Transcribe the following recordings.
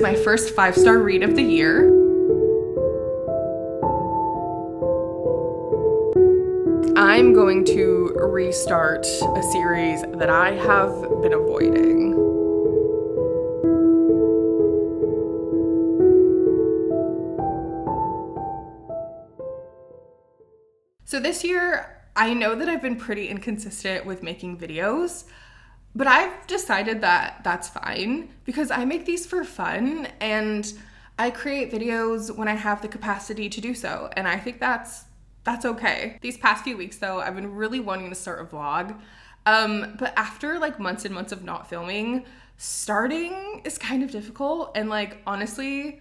My first 5-star read of the year. I'm going to restart a series that I have been avoiding. So this year, I know that I've been pretty inconsistent with making videos, but I've decided that that's fine because I make these for fun and I create videos when I have the capacity to do so. And I think that's okay. These past few weeks though, I've been really wanting to start a vlog. But after like months and months of not filming, starting is kind of difficult. And like, honestly,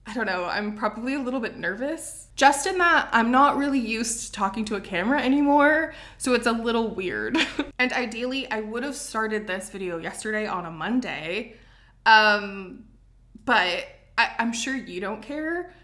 I don't know, I'm probably a little bit nervous. Just in that I'm not really used to talking to a camera anymore, so it's a little weird. And ideally, I would have started this video yesterday on a Monday, but I'm sure you don't care.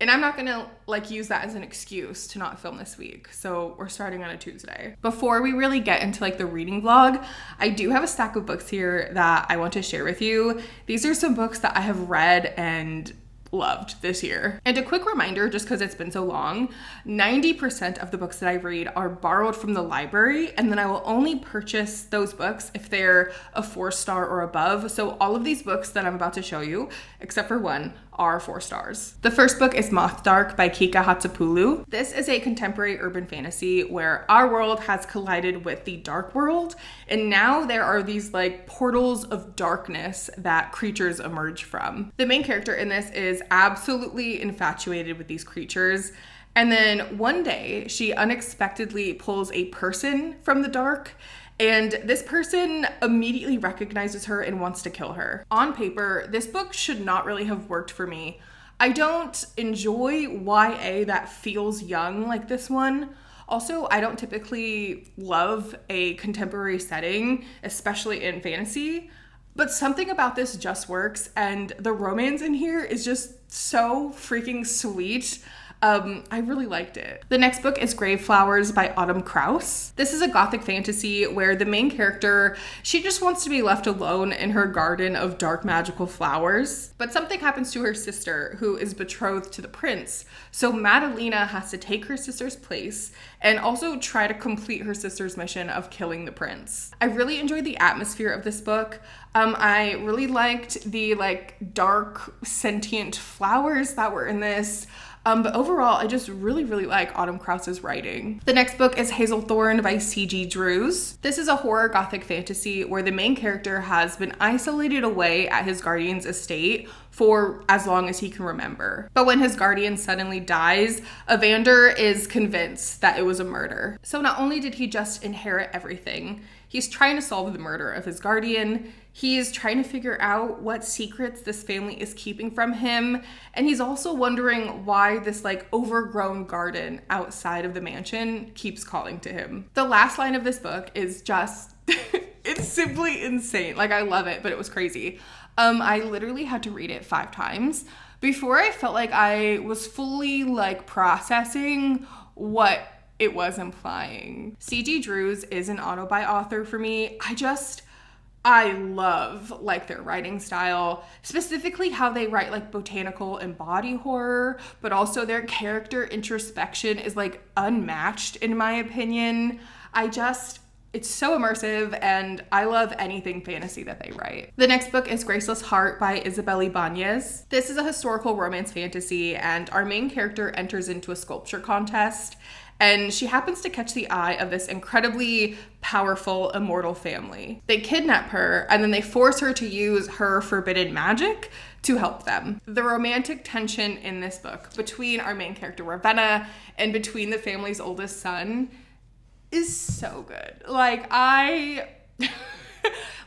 And I'm not gonna like use that as an excuse to not film this week. So we're starting on a Tuesday. Before we really get into like the reading vlog, I do have a stack of books here that I want to share with you. These are some books that I have read and loved this year. And a quick reminder, just because it's been so long, 90% of the books that I read are borrowed from the library, and then I will only purchase those books if they're a 4-star or above. So all of these books that I'm about to show you, except for one, are 4 stars. The first book is Moth by Kika Hatzopoulo. This is a contemporary urban fantasy where our world has collided with the dark world, and now there are these like portals of darkness that creatures emerge from. The main character in this is absolutely infatuated with these creatures, and then one day she unexpectedly pulls a person from the dark, and this person immediately recognizes her and wants to kill her. On paper, this book should not really have worked for me. I don't enjoy YA that feels young like this one. Also, I don't typically love a contemporary setting, especially in fantasy, but something about this just works, and the romance in here is just so freaking sweet. I really liked it. The next book is Grave Flowers by Krause. This is a gothic fantasy where the main character, she just wants to be left alone in her garden of dark magical flowers. But something happens to her sister, who is betrothed to the prince. So Madalena has to take her sister's place and also try to complete her sister's mission of killing the prince. I really enjoyed the atmosphere of this book. I really liked the like dark sentient flowers that were in this. But overall, I just really like Krause's writing. The next book is Hazelthorn by C.G. Drews. This is a horror gothic fantasy where the main character has been isolated away at his guardian's estate for as long as he can remember. But when his guardian suddenly dies, Evander is convinced that it was a murder. So not only did he just inherit everything, he's trying to solve the murder of his guardian. He's trying to figure out what secrets this family is keeping from him. And he's also wondering why this like overgrown garden outside of the mansion keeps calling to him. The last line of this book is just, it's simply insane. Like I love it, but it was crazy. I literally had to read it 5 times before I felt like I was fully like processing what it was implying. C.G. Drews is an auto-buy author for me. I love like their writing style, specifically how they write like botanical and body horror, but also their character introspection is like unmatched in my opinion. It's so immersive, and I love anything fantasy that they write. The next book is Graceless Heart by Isabel Ibanez. This is a historical romance fantasy, and our main character enters into a sculpture contest, and she happens to catch the eye of this incredibly powerful immortal family. They kidnap her, and then they force her to use her forbidden magic to help them. The romantic tension in this book between our main character Ravenna and between the family's oldest son is so good. Like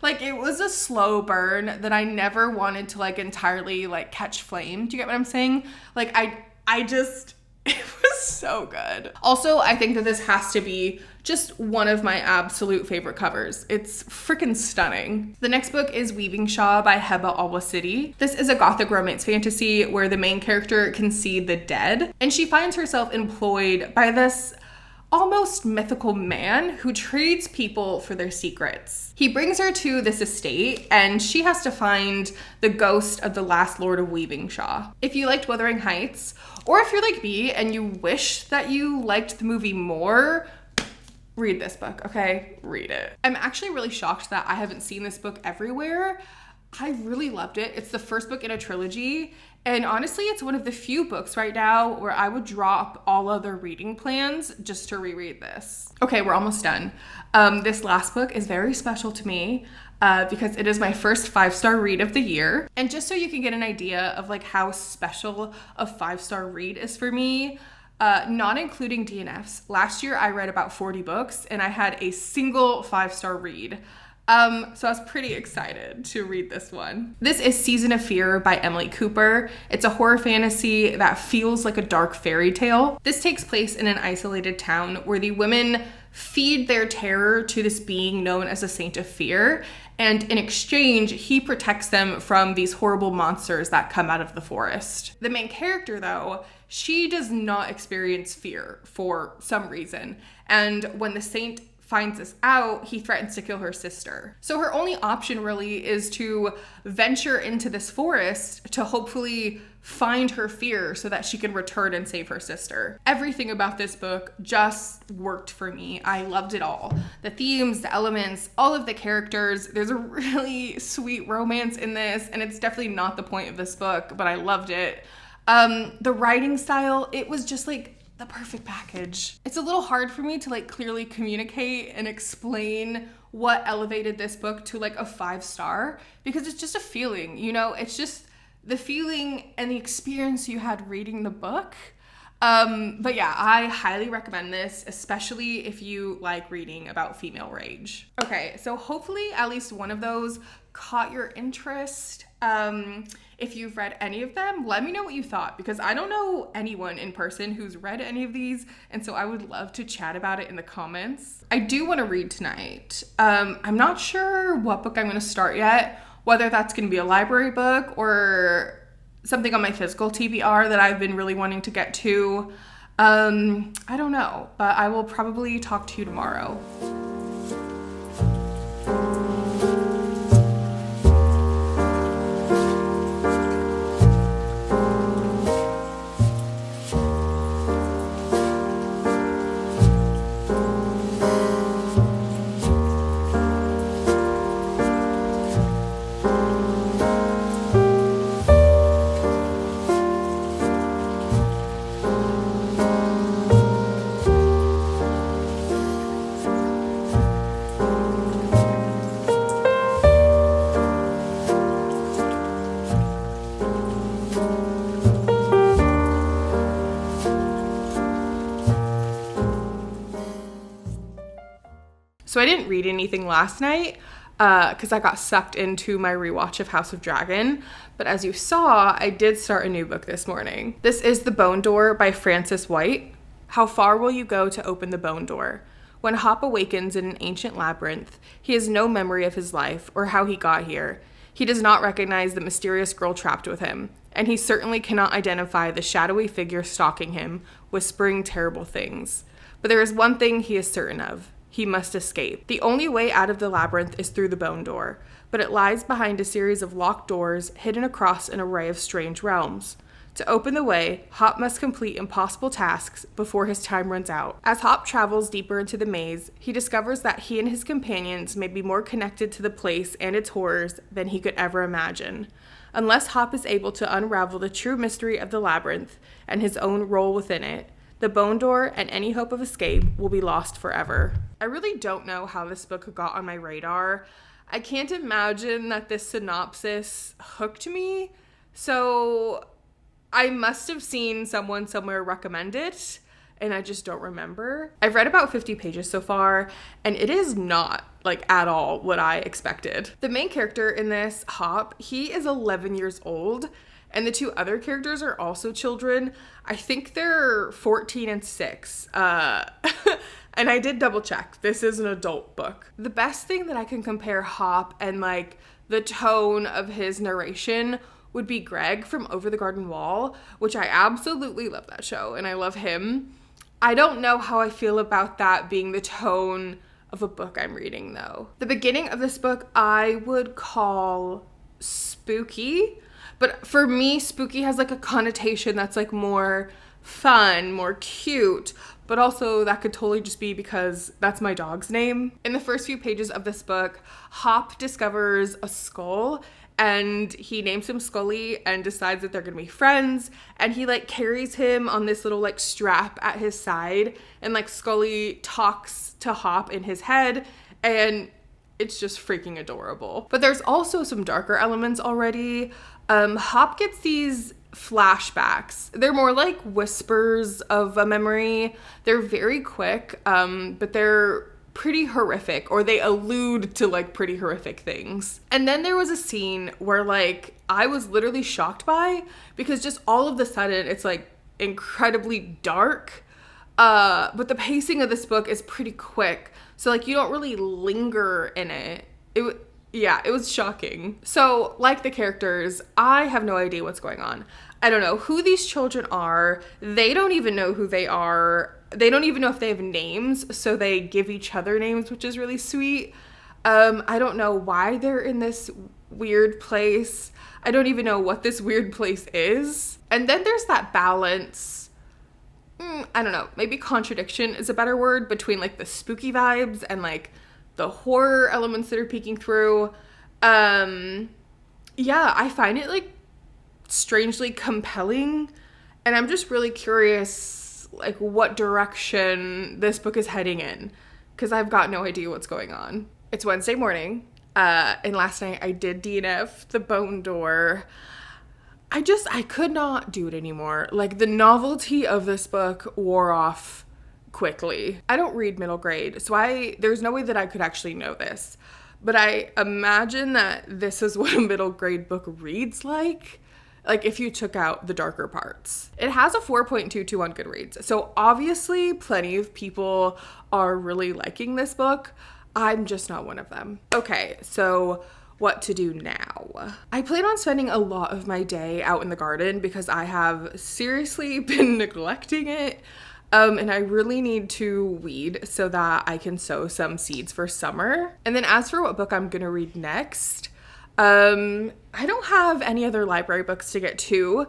like it was a slow burn that I never wanted to like entirely like catch flame. Do you get what I'm saying? Like I just it was so good. Also, I think that this has to be just one of my absolute favorite covers. It's freaking stunning. The next book is Weavingshaw by Heba Al-Wasity. This is a gothic romance fantasy where the main character can see the dead, and she finds herself employed by this almost mythical man who trades people for their secrets. He brings her to this estate and she has to find the ghost of the last Lord of Weavingshaw. If you liked Wuthering Heights, or if you're like me and you wish that you liked the movie more, read this book, okay? Read it. I'm actually really shocked that I haven't seen this book everywhere. I really loved it. It's the first book in a trilogy. And honestly, it's one of the few books right now where I would drop all other reading plans just to reread this. Okay, we're almost done. This last book is very special to me because it is my first 5-star read of the year. And just so you can get an idea of like how special a 5-star read is for me, not including DNFs, last year I read about 40 books and I had a single 5-star read. So I was pretty excited to read this one. This is Season of Fear by Emily Cooper. It's a horror fantasy that feels like a dark fairy tale. This takes place in an isolated town where the women feed their terror to this being known as a Saint of Fear, and in exchange, he protects them from these horrible monsters that come out of the forest. The main character, though, she does not experience fear for some reason, and when the saint finds this out, he threatens to kill her sister. So her only option really is to venture into this forest to hopefully find her fear so that she can return and save her sister. Everything about this book just worked for me. I loved it all. The themes, the elements, all of the characters. There's a really sweet romance in this, and it's definitely not the point of this book, but I loved it. The writing style, it was just like the perfect package. It's a little hard for me to like clearly communicate and explain what elevated this book to like a 5-star because it's just a feeling, you know, it's just the feeling and the experience you had reading the book. But yeah, I highly recommend this, especially if you like reading about female rage. Okay, so hopefully at least one of those caught your interest. If you've read any of them, let me know what you thought because I don't know anyone in person who's read any of these, and so I would love to chat about it in the comments. I do want to read tonight. I'm not sure what book I'm going to start yet, whether that's going to be a library book or something on my physical TBR that I've been really wanting to get to. I don't know, but I will probably talk to you tomorrow. So I didn't read anything last night because I got sucked into my rewatch of House of Dragon. But as you saw, I did start a new book this morning. This is The Bone Door by Frances White. How far will you go to open the bone door? When Hop awakens in an ancient labyrinth, he has no memory of his life or how he got here. He does not recognize the mysterious girl trapped with him, and he certainly cannot identify the shadowy figure stalking him, whispering terrible things. But there is one thing he is certain of. He must escape. The only way out of the labyrinth is through the bone door, but it lies behind a series of locked doors hidden across an array of strange realms. To open the way, Hop must complete impossible tasks before his time runs out. As Hop travels deeper into the maze, he discovers that he and his companions may be more connected to the place and its horrors than he could ever imagine. Unless Hop is able to unravel the true mystery of the labyrinth and his own role within it, the bone door and any hope of escape will be lost forever. I really don't know how this book got on my radar. I can't imagine that this synopsis hooked me, so I must have seen someone somewhere recommend it, and I just don't remember. I've read about 50 pages so far, and it is not, like, at all what I expected. The main character in this, Hop, he is 11 years old, and the two other characters are also children. I think they're 14 and 6. And I did double check. This is an adult book. The best thing that I can compare Hop and like the tone of his narration would be Greg from Over the Garden Wall, which I absolutely love that show and I love him. I don't know how I feel about that being the tone of a book I'm reading, though. The beginning of this book I would call spooky, but for me, spooky has like a connotation that's like more fun, more cute, but also that could totally just be because that's my dog's name. In the first few pages of this book, Hop discovers a skull and he names him Scully and decides that they're gonna be friends, and he like carries him on this little like strap at his side, and like Scully talks to Hop in his head, and it's just freaking adorable. But there's also some darker elements already. Hop gets these flashbacks. They're more like whispers of a memory. They're very quick, but they're pretty horrific, or they allude to like pretty horrific things. And then there was a scene where like I was literally shocked by, because just all of the sudden it's like incredibly dark, but the pacing of this book is pretty quick, so like you don't really linger in it. It was shocking. So, like the characters, I have no idea what's going on. I don't know who these children are. They don't even know who they are. They don't even know if they have names, so they give each other names, which is really sweet. I don't know why they're in this weird place. I don't even know what this weird place is. And then there's that balance, I don't know, maybe contradiction is a better word, between like the spooky vibes and like the horror elements that are peeking through. I find it like strangely compelling, and I'm just really curious like what direction this book is heading in, because I've got no idea what's going on. It's Wednesday morning, and last night I did DNF the bone door. I could not do it anymore. Like, the novelty of this book wore off quickly. I don't read middle grade, so there's no way that I could actually know this, but I imagine that this is what a middle grade book reads like if you took out the darker parts. It has a 4.22 on Goodreads, so obviously plenty of people are really liking this book. I'm just not one of them. Okay, so what to do now? I plan on spending a lot of my day out in the garden because I have seriously been neglecting it. And I really need to weed so that I can sow some seeds for summer. And then as for what book I'm gonna read next, I don't have any other library books to get to.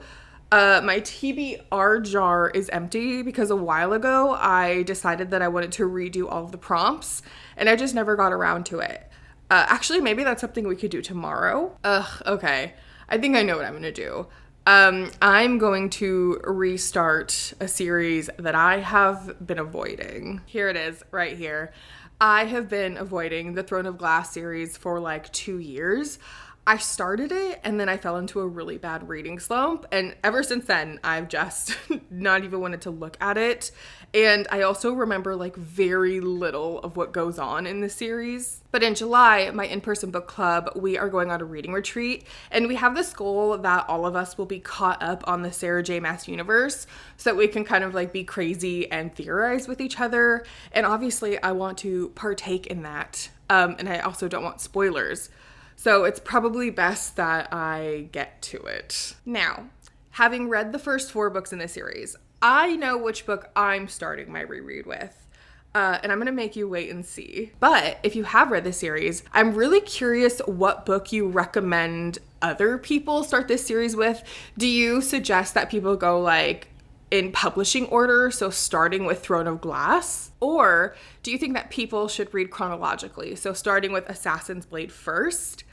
My TBR jar is empty because a while ago I decided that I wanted to redo all of the prompts, and I just never got around to it. Actually, maybe that's something we could do tomorrow. Okay. I think I know what I'm gonna do. I'm going to restart a series that I have been avoiding. Here it is, right here. I have been avoiding the Throne of Glass series for like 2 years. I started it and then I fell into a really bad reading slump, and ever since then I've just not even wanted to look at it. And I also remember like very little of what goes on in the series. But in July, my in-person book club, we are going on a reading retreat, and we have this goal that all of us will be caught up on the Sarah J. Maas universe so that we can kind of like be crazy and theorize with each other. And obviously I want to partake in that. And I also don't want spoilers. So it's probably best that I get to it. Now, having read the first 4 books in this series, I know which book I'm starting my reread with. And I'm gonna make you wait and see. But if you have read the series, I'm really curious what book you recommend other people start this series with. Do you suggest that people go like in publishing order, so starting with Throne of Glass? Or do you think that people should read chronologically, so starting with Assassin's Blade first?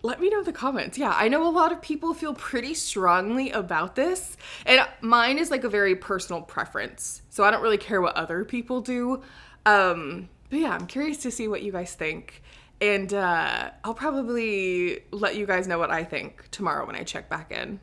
Let me know in the comments. Yeah, I know a lot of people feel pretty strongly about this, and mine is like a very personal preference, so I don't really care what other people do. But yeah, I'm curious to see what you guys think, and I'll probably let you guys know what I think tomorrow when I check back in.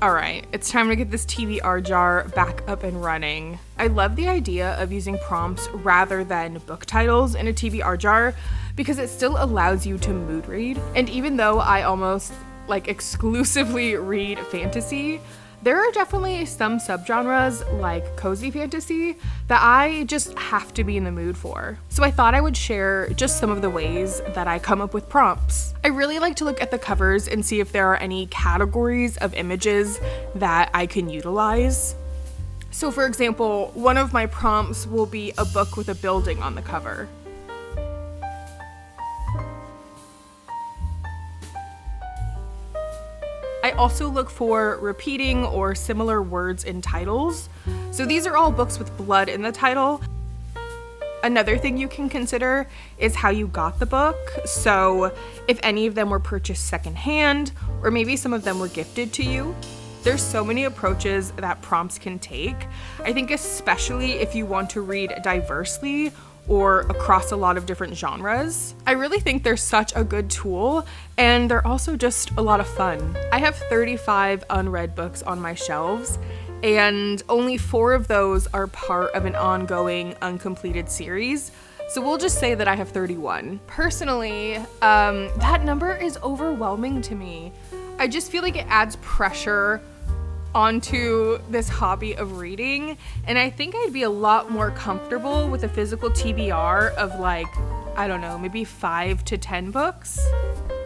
All right, it's time to get this TBR jar back up and running. I love the idea of using prompts rather than book titles in a TBR jar because it still allows you to mood read. And even though I almost exclusively read fantasy, there are definitely some subgenres like cozy fantasy that I just have to be in the mood for. So I thought I would share just some of the ways that I come up with prompts. I really like to look at the covers and see if there are any categories of images that I can utilize. So for example, one of my prompts will be a book with a building on the cover. I also look for repeating or similar words in titles. So these are all books with blood in the title. Another thing you can consider is how you got the book. So if any of them were purchased secondhand, or maybe some of them were gifted to you. There's so many approaches that prompts can take. I think especially if you want to read diversely or across a lot of different genres. I really think they're such a good tool, and they're also just a lot of fun. I have 35 unread books on my shelves, and only 4 of those are part of an ongoing, uncompleted series. So we'll just say that I have 31. Personally, that number is overwhelming to me. I just feel like it adds pressure onto this hobby of reading, and I think I'd be a lot more comfortable with a physical TBR of I don't know, maybe 5 to 10 books.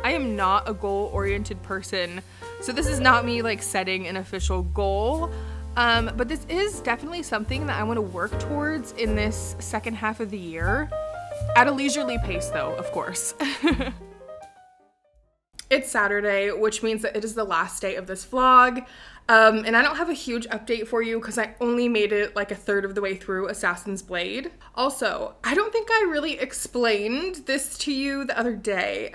I am not a goal-oriented person, so this is not me setting an official goal, but this is definitely something that I want to work towards in this second half of the year, at a leisurely pace though, of course. It's Saturday, which means that it is the last day of this vlog. And I don't have a huge update for you because I only made it a third of the way through Assassin's Blade. Also, I don't think I really explained this to you the other day,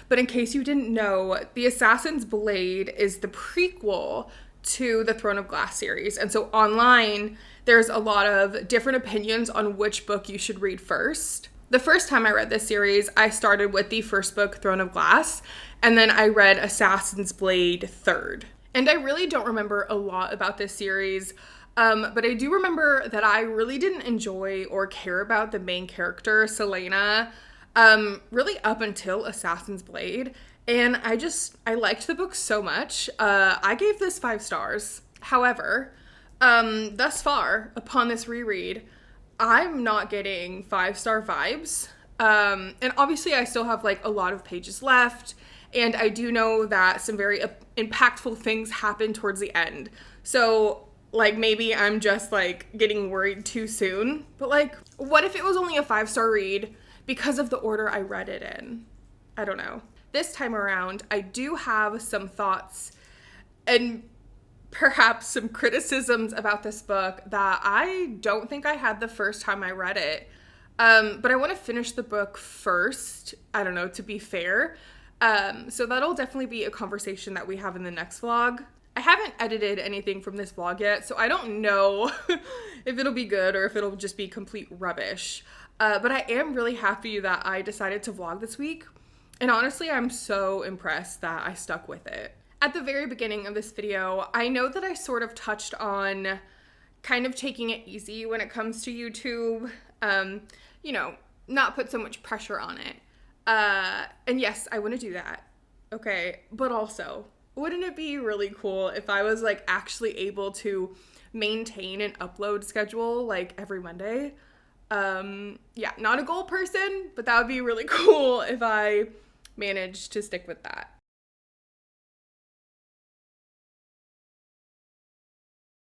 but in case you didn't know, the Assassin's Blade is the prequel to the Throne of Glass series. And so online, there's a lot of different opinions on which book you should read first. The first time I read this series, I started with the first book, Throne of Glass, and then I read Assassin's Blade third. And I really don't remember a lot about this series, but I do remember that I really didn't enjoy or care about the main character, Selena, really up until Assassin's Blade. And I liked the book so much. I gave this 5 stars. However, thus far, upon this reread, I'm not getting 5-star vibes. And obviously I still have a lot of pages left. And I do know that some very impactful things happen towards the end. So, maybe I'm just, getting worried too soon. But, what if it was only a 5-star read because of the order I read it in? I don't know. This time around, I do have some thoughts and perhaps some criticisms about this book that I don't think I had the first time I read it. But I want to finish the book first, I don't know, to be fair. So that'll definitely be a conversation that we have in the next vlog. I haven't edited anything from this vlog yet, so I don't know if it'll be good or if it'll just be complete rubbish. But I am really happy that I decided to vlog this week. And honestly, I'm so impressed that I stuck with it. At the very beginning of this video, I know that I sort of touched on kind of taking it easy when it comes to YouTube, not put so much pressure on it. And yes, I want to do that. Okay. But also, wouldn't it be really cool if I was actually able to maintain an upload schedule every Monday? Yeah, not a goal person, but that would be really cool if I managed to stick with that.